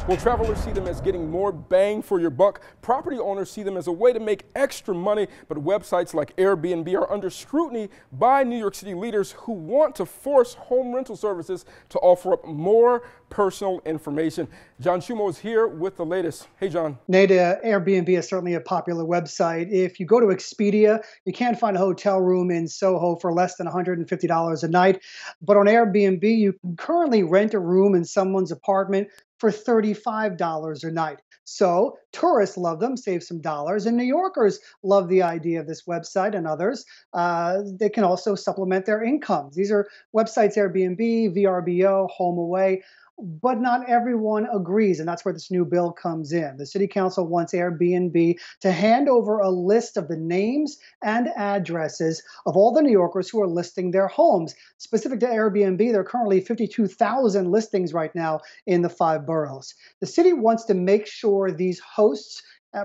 Well, travelers see them as getting more bang for your buck. Property owners see them as a way to make extra money, but websites like Airbnb are under scrutiny by New York City leaders who want to force home rental services to offer up more personal information. John Schumo is here with the latest. Hey, John. Nate, Airbnb is certainly a popular website. If you go to Expedia, you can't find a hotel room in Soho for less than $150 a night. But on Airbnb, you can currently rent a room in someone's apartment for $35 a night. So tourists love them, save some dollars, and New Yorkers love the idea of this website and others. They can also supplement their incomes. These are websites Airbnb, VRBO, HomeAway. But not everyone agrees, and that's where this new bill comes in. The City Council wants Airbnb to hand over a list of the names and addresses of all the New Yorkers who are listing their homes. Specific to Airbnb, there are currently 52,000 listings right now in the 5 boroughs. The city wants to make sure these hosts,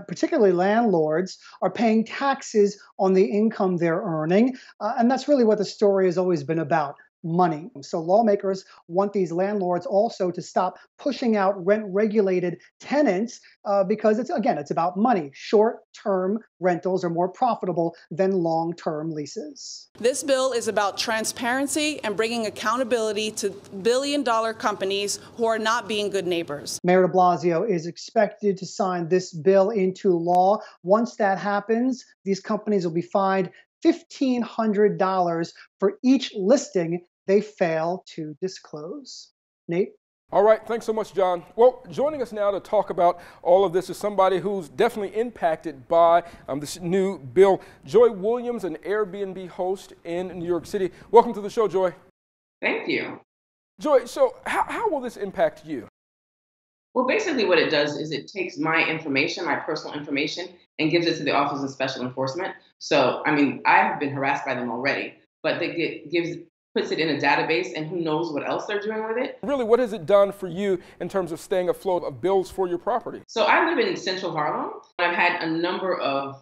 particularly landlords, are paying taxes on the income they're earning, and that's really what the story has always been about. Money. So lawmakers want these landlords also to stop pushing out rent-regulated tenants because it's about money. Short-term rentals are more profitable than long-term leases. This bill is about transparency and bringing accountability to billion-dollar companies who are not being good neighbors. Mayor de Blasio is expected to sign this bill into law. Once that happens, these companies will be fined $1,500 for each listing they fail to disclose. Nate? All right, thanks so much, John. Well, joining us now to talk about all of this is somebody who's definitely impacted by this new bill. Joy Williams, an Airbnb host in New York City. Welcome to the show, Joy. Thank you. Joy, so how will this impact you? Well, basically what it does is it takes my information, my personal information, and gives it to the Office of Special Enforcement. So, I have been harassed by them already, but they puts it in a database, and who knows what else they're doing with it. Really, what has it done for you in terms of staying afloat of bills for your property? So I live in Central Harlem. I've had a number of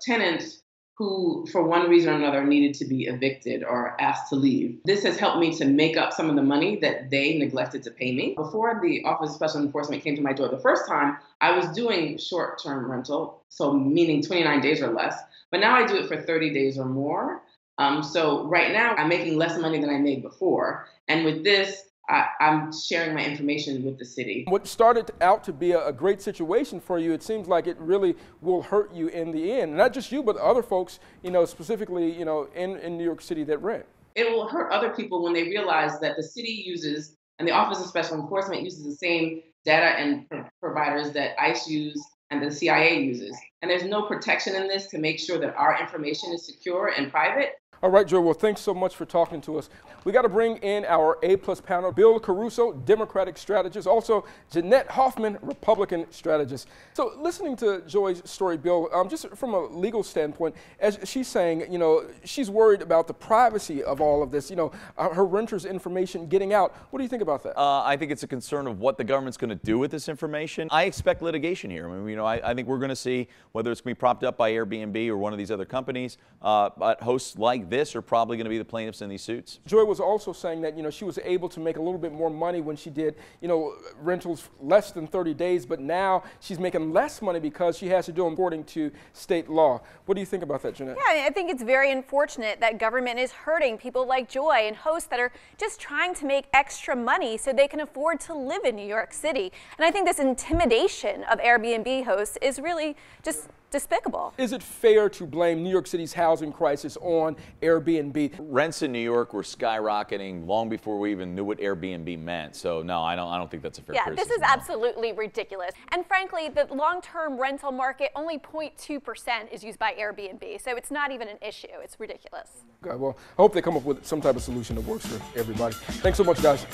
tenants who, for one reason or another, needed to be evicted or asked to leave. This has helped me to make up some of the money that they neglected to pay me. Before the Office of Special Enforcement came to my door the first time, I was doing short-term rental, so meaning 29 days or less, but now I do it for 30 days or more. So right now I'm making less money than I made before. And with this, I'm sharing my information with the city. What started out to be a great situation for you, it seems like it really will hurt you in the end. Not just you, but other folks, specifically, in New York City that rent. It will hurt other people when they realize that the city uses, and the Office of Special Enforcement uses the same data and providers that ICE use and the CIA uses. And there's no protection in this to make sure that our information is secure and private. All right, Joe, well, thanks so much for talking to us. We got to bring in our A-plus panel, Bill Caruso, Democratic strategist, also Jeanette Hoffman, Republican strategist. So listening to Joy's story, Bill, just from a legal standpoint, as she's saying, she's worried about the privacy of all of this, her renters' information getting out. What do you think about that? I think it's a concern of what the government's going to do with this information. I expect litigation here. I think we're going to see whether it's going to be propped up by Airbnb or one of these other companies, but hosts like this are probably going to be the plaintiffs in these suits. Joy was also saying that, she was able to make a little bit more money when she did, rentals less than 30 days, but now she's making less money because she has to do them according to state law. What do you think about that, Jeanette? Yeah, I think it's very unfortunate that government is hurting people like Joy and hosts that are just trying to make extra money so they can afford to live in New York City. And I think this intimidation of Airbnb hosts is really just despicable. Is it fair to blame New York City's housing crisis on Airbnb? Rents in New York were skyrocketing long before we even knew what Airbnb meant. So no, I don't think that's a fair criticism. Yeah, this is absolutely ridiculous. And frankly, the long-term rental market, only 0.2% is used by Airbnb. So it's not even an issue. It's ridiculous. Okay, well, I hope they come up with some type of solution that works for everybody. Thanks so much, guys.